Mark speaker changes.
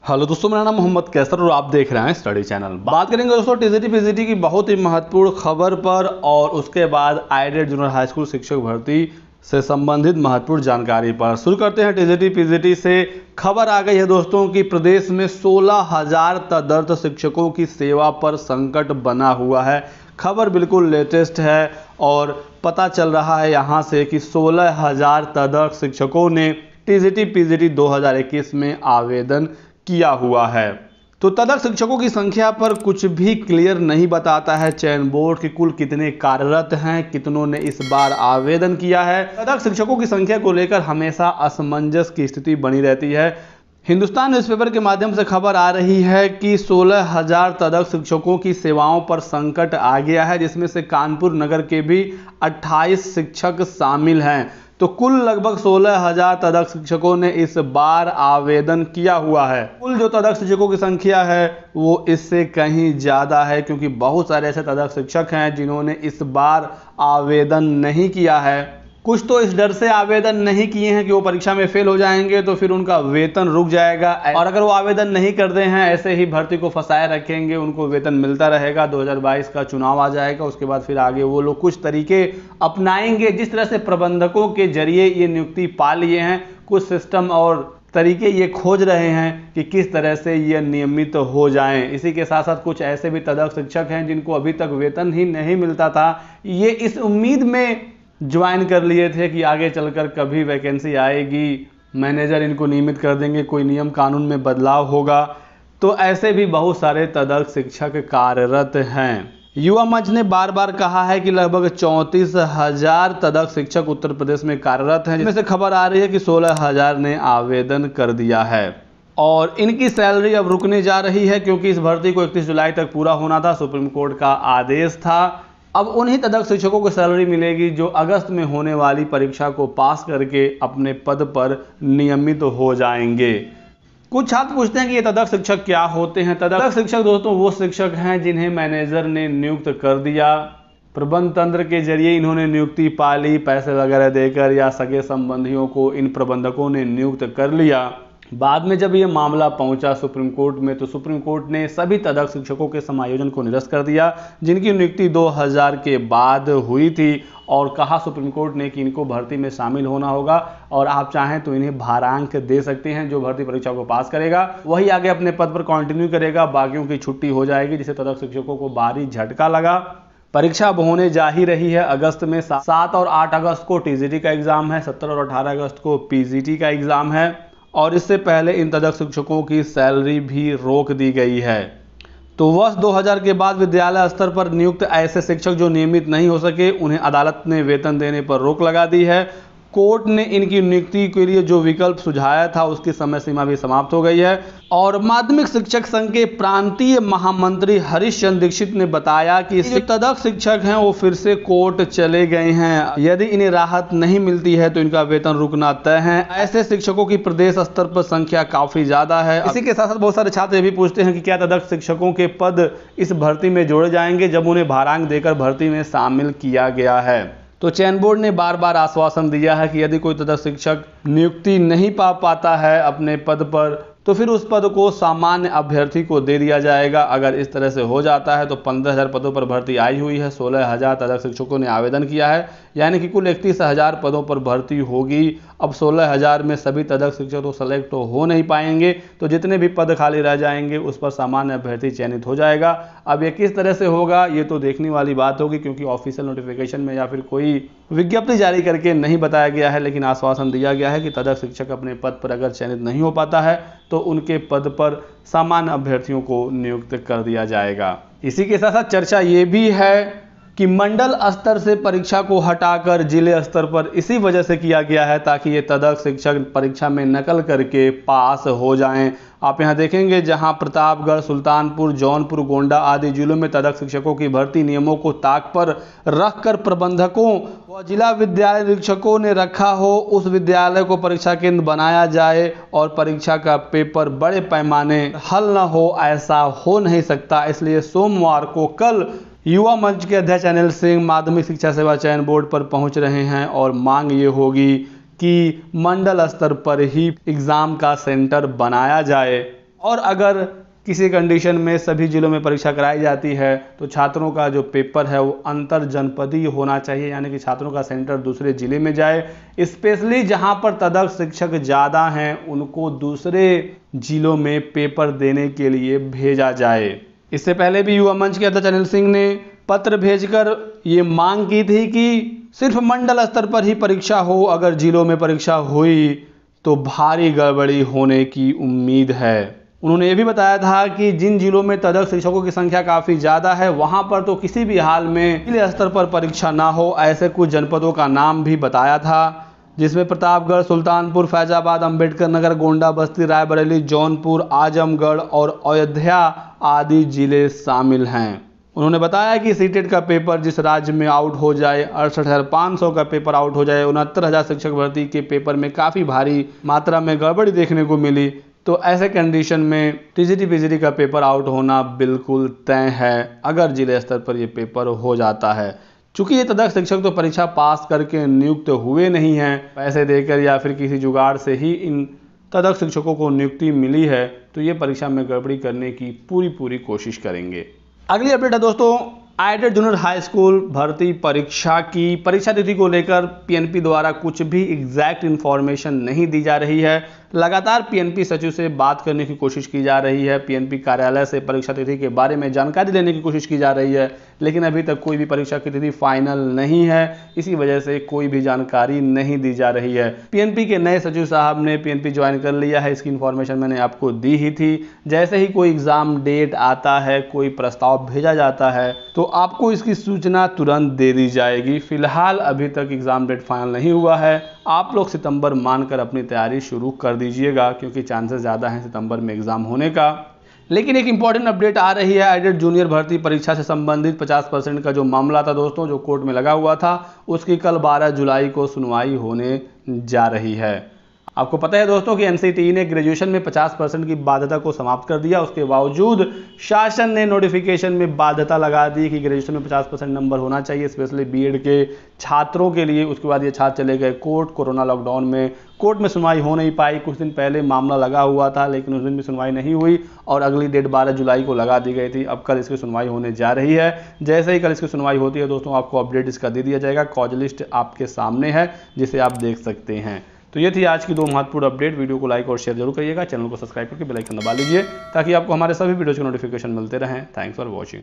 Speaker 1: Hello दोस्तों, मेरा नाम मोहम्मद कैसर और आप देख रहे हैं स्टडी चैनल। बात करेंगे दोस्तों टीजीटी पीजीटी की बहुत ही महत्वपूर्ण खबर पर और उसके बाद आईडेट जूनियर हाई स्कूल शिक्षक भर्ती से संबंधित महत्वपूर्ण जानकारी पर। शुरू करते हैं टीजीटी पीजीटी से। खबर आ गई है दोस्तों कि प्रदेश में 16,000 तदर्थ शिक्षकों की सेवा पर संकट बना हुआ है। खबर बिल्कुल लेटेस्ट है और पता चल रहा है यहाँ से कि 16,000 तदर्थ शिक्षकों ने टीजीटी पीजीटी 2021 में आवेदन किया हुआ है। तो तदर्थ शिक्षकों की संख्या पर कुछ भी क्लियर नहीं बताता है चयन बोर्ड कि कुल कितने कार्यरत हैं, कितनों ने इस बार आवेदन किया है। तदर्थ शिक्षकों की संख्या को लेकर हमेशा असमंजस की स्थिति बनी रहती है। हिंदुस्तान न्यूज़पेपर के माध्यम से खबर आ रही है कि 16,000 तदर्थ शिक्षकों की सेवाओं पर संकट आ गया है, जिसमें से कानपुर नगर के भी 28 शिक्षक शामिल हैं। तो कुल लगभग 16,000 तदर्थ शिक्षकों ने इस बार आवेदन किया हुआ है। कुल जो तदर्थ शिक्षकों की संख्या है वो इससे कहीं ज़्यादा है, क्योंकि बहुत सारे ऐसे तदर्थ शिक्षक हैं जिन्होंने इस बार आवेदन नहीं किया है। कुछ तो इस डर से आवेदन नहीं किए हैं कि वो परीक्षा में फेल हो जाएंगे तो फिर उनका वेतन रुक जाएगा, और अगर वो आवेदन नहीं करते हैं ऐसे ही भर्ती को फंसाए रखेंगे, उनको वेतन मिलता रहेगा। 2022 का चुनाव आ जाएगा, उसके बाद फिर आगे वो लोग कुछ तरीके अपनाएंगे। जिस तरह से प्रबंधकों के जरिए ये नियुक्ति पा लिए हैं, कुछ सिस्टम और तरीके ये खोज रहे हैं कि किस तरह से ये नियमित हो जाएं। इसी के साथ साथ कुछ ऐसे भी तदर्थ शिक्षक हैं जिनको अभी तक वेतन ही नहीं मिलता था, ये इस उम्मीद में ज्वाइन कर लिए थे कि आगे चलकर कभी वैकेंसी आएगी, मैनेजर इनको नियमित कर देंगे, कोई नियम कानून में बदलाव होगा। तो ऐसे भी बहुत सारे तदर्थ शिक्षक कार्यरत हैं। युवा मंच ने बार बार कहा है कि लगभग 34,000 तदर्थ शिक्षक उत्तर प्रदेश में कार्यरत हैं, जिसमें से खबर आ रही है कि 16,000 ने आवेदन कर दिया है और इनकी सैलरी अब रुकने जा रही है, क्योंकि इस भर्ती को 31 जुलाई तक पूरा होना था। सुप्रीम कोर्ट का आदेश था। अब उन्हीं तदर्थ शिक्षकों को सैलरी मिलेगी जो अगस्त में होने वाली परीक्षा को पास करके अपने पद पर नियमित हो जाएंगे। कुछ छात्र पूछते हैं कि ये तदर्थ शिक्षक क्या होते हैं। तदर्थ शिक्षक दोस्तों वो शिक्षक हैं जिन्हें मैनेजर ने नियुक्त कर दिया, प्रबंध तंत्र के जरिए इन्होंने नियुक्ति पा ली, पैसे वगैरह देकर या सगे संबंधियों को इन प्रबंधकों ने नियुक्त कर लिया। बाद में जब ये मामला पहुंचा सुप्रीम कोर्ट में, तो सुप्रीम कोर्ट ने सभी तदर्थ शिक्षकों के समायोजन को निरस्त कर दिया जिनकी नियुक्ति 2000 के बाद हुई थी, और कहा सुप्रीम कोर्ट ने कि इनको भर्ती में शामिल होना होगा और आप चाहें तो इन्हें भारांक दे सकते हैं। जो भर्ती परीक्षा को पास करेगा वही आगे अपने पद पर कंटिन्यू करेगा, बाकियों की छुट्टी हो जाएगी, जिससे तदर्थ शिक्षकों को भारी झटका लगा। परीक्षा अब होने जा ही रही है अगस्त में। 7 और 8 अगस्त को टीजीटी का एग्जाम है, 17 और 18 अगस्त को पीजीटी का एग्जाम है, और इससे पहले इन तदर्थ शिक्षकों की सैलरी भी रोक दी गई है। तो वर्ष 2000 के बाद विद्यालय स्तर पर नियुक्त ऐसे शिक्षक जो नियमित नहीं हो सके, उन्हें अदालत ने वेतन देने पर रोक लगा दी है। कोर्ट ने इनकी नियुक्ति के लिए जो विकल्प सुझाया था उसकी समय सीमा भी समाप्त हो गई है। और माध्यमिक शिक्षक संघ के प्रांतीय महामंत्री हरीश चंद्र दीक्षित ने बताया कि जो तदर्थ शिक्षक हैं वो फिर से कोर्ट चले गए हैं। यदि इन्हें राहत नहीं मिलती है तो इनका वेतन रुकना तय है। ऐसे शिक्षकों की प्रदेश स्तर पर संख्या काफी ज्यादा है। इसी के साथ साथ बहुत सारे छात्र ये भी पूछते हैं कि क्या तदर्थ शिक्षकों के पद इस भर्ती में जोड़े जाएंगे जब उन्हें भारांक देकर भर्ती में शामिल किया गया है। तो चयन बोर्ड ने बार बार आश्वासन दिया है कि यदि कोई तदर्थ शिक्षक नियुक्ति नहीं पा पाता है अपने पद पर तो फिर उस पद को सामान्य अभ्यर्थी को दे दिया जाएगा। अगर इस तरह से हो जाता है तो 15,000 पदों पर भर्ती आई हुई है, 16,000 तदर्थ शिक्षकों ने आवेदन किया है, यानी कि कुल 31,000 पदों पर भर्ती होगी। अब 16,000 में सभी तदर्थ शिक्षक तो सेलेक्ट तो हो नहीं पाएंगे, तो जितने भी पद खाली रह जाएंगे उस पर सामान्य अभ्यर्थी चयनित हो जाएगा। अब ये किस तरह से होगा ये तो देखने वाली बात होगी, क्योंकि ऑफिशियल नोटिफिकेशन में या फिर कोई विज्ञप्ति जारी करके नहीं बताया गया है, लेकिन आश्वासन दिया गया है कि तदर्थ शिक्षक अपने पद पर अगर चयनित नहीं हो पाता है तो उनके पद पर सामान्य अभ्यर्थियों को नियुक्त कर दिया जाएगा। इसी के साथ साथ चर्चा ये भी है कि मंडल स्तर से परीक्षा को हटाकर जिले स्तर पर इसी वजह से किया गया है ताकि ये तदर्थ शिक्षक परीक्षा में नकल करके पास हो जाएं। आप यहाँ देखेंगे जहाँ प्रतापगढ़, सुल्तानपुर, जौनपुर, गोंडा आदि जिलों में तदर्थ शिक्षकों की भर्ती नियमों को ताक पर रखकर प्रबंधकों व जिला विद्यालय निरीक्षकों ने रखा हो, उस विद्यालय को परीक्षा केंद्र बनाया जाए और परीक्षा का पेपर बड़े पैमाने हल न हो, ऐसा हो नहीं सकता। इसलिए सोमवार को कल युवा मंच के अध्यक्ष अनिल सिंह माध्यमिक शिक्षा सेवा चयन बोर्ड पर पहुंच रहे हैं और मांग ये होगी कि मंडल स्तर पर ही एग्जाम का सेंटर बनाया जाए और अगर किसी कंडीशन में सभी जिलों में परीक्षा कराई जाती है तो छात्रों का जो पेपर है वो अंतर जनपदीय होना चाहिए, यानी कि छात्रों का सेंटर दूसरे जिले में जाए। स्पेशली जहां पर तदर्थ शिक्षक ज़्यादा हैं उनको दूसरे जिलों में पेपर देने के लिए भेजा जाए। इससे पहले भी युवा मंच के अध्यक्ष अनिल सिंह ने पत्र भेजकर ये मांग की थी कि सिर्फ मंडल स्तर पर ही परीक्षा हो, अगर जिलों में परीक्षा हुई तो भारी गड़बड़ी होने की उम्मीद है। उन्होंने ये भी बताया था कि जिन जिलों में तदर्थ शिक्षकों की संख्या काफ़ी ज़्यादा है वहाँ पर तो किसी भी हाल में जिले स्तर पर परीक्षा ना हो। ऐसे कुछ जनपदों का नाम भी बताया था, जिसमें प्रतापगढ़, सुल्तानपुर, फैजाबाद, अंबेडकर नगर, गोंडा, बस्ती, रायबरेली, जौनपुर, आजमगढ़ और अयोध्या आदि जिले शामिल हैं। उन्होंने बताया कि सीटेट का पेपर जिस राज्य में आउट हो जाए, 68,500 का पेपर आउट हो जाए, 69,000 शिक्षक भर्ती के पेपर में काफ़ी भारी मात्रा में गड़बड़ी देखने को मिली, तो ऐसे कंडीशन में टीजीटी पीजीटी का पेपर आउट होना बिल्कुल तय है अगर जिले स्तर पर ये पेपर हो जाता है। चूंकि ये तदर्थ शिक्षक तो परीक्षा पास करके नियुक्त हुए नहीं हैं, पैसे देकर या फिर किसी जुगाड़ से ही इन तदर्थ शिक्षकों को नियुक्ति मिली है, तो ये परीक्षा में गड़बड़ी करने की पूरी कोशिश करेंगे। अगली अपडेट है दोस्तों, एडेड जूनियर हाई स्कूल भर्ती परीक्षा की परीक्षा तिथि को लेकर पीएनपी द्वारा कुछ भी एग्जैक्ट इन्फॉर्मेशन नहीं दी जा रही है। लगातार पीएनपी सचिव से बात करने की कोशिश की जा रही है, पीएनपी कार्यालय से परीक्षा तिथि के बारे में जानकारी लेने की कोशिश की जा रही है, लेकिन अभी तक कोई भी परीक्षा की तिथि फाइनल नहीं है। इसी वजह से कोई भी जानकारी नहीं दी जा रही है। पीएनपी के नए सचिव साहब ने पीएनपी ज्वाइन कर लिया है, इसकी इन्फॉर्मेशन मैंने आपको दी ही थी। जैसे ही कोई एग्जाम डेट आता है, कोई प्रस्ताव भेजा जाता है, तो आपको इसकी सूचना तुरंत दे दी जाएगी। फिलहाल अभी तक एग्जाम डेट फाइनल नहीं हुआ है। आप लोग सितंबर मानकर अपनी तैयारी शुरू कर दीजिएगा, क्योंकि चांसेस ज़्यादा हैं सितंबर में एग्जाम होने का। लेकिन एक इंपॉर्टेंट अपडेट आ रही है, एडेड जूनियर भर्ती परीक्षा से संबंधित 50% का जो मामला था दोस्तों, जो कोर्ट में लगा हुआ था, उसकी कल 12 जुलाई को सुनवाई होने जा रही है। आपको पता है दोस्तों कि एनसीटीई ने ग्रेजुएशन में 50% की बाध्यता को समाप्त कर दिया। उसके बावजूद शासन ने नोटिफिकेशन में बाध्यता लगा दी कि ग्रेजुएशन में 50% नंबर होना चाहिए, स्पेशली बीएड के छात्रों के लिए। उसके बाद ये छात्र चले गए कोर्ट। कोरोना लॉकडाउन में कोर्ट में सुनवाई हो नहीं पाई। कुछ दिन पहले मामला लगा हुआ था, लेकिन उस दिन भी सुनवाई नहीं हुई और अगली डेट 12 जुलाई को लगा दी गई थी। अब कल इसकी सुनवाई होने जा रही है। जैसे ही कल इसकी सुनवाई होती है दोस्तों, आपको अपडेट इसका दे दिया जाएगा। कॉज लिस्ट आपके सामने है, जिसे आप देख सकते हैं। तो ये थी आज की 2 महत्वपूर्ण अपडेट। वीडियो को लाइक और शेयर जरूर करिएगा। चैनल को सब्सक्राइब करके बेल आइकन दबा लीजिए, ताकि आपको हमारे सभी वीडियोज के नोटिफिकेशन मिलते रहें। Thanks for watching.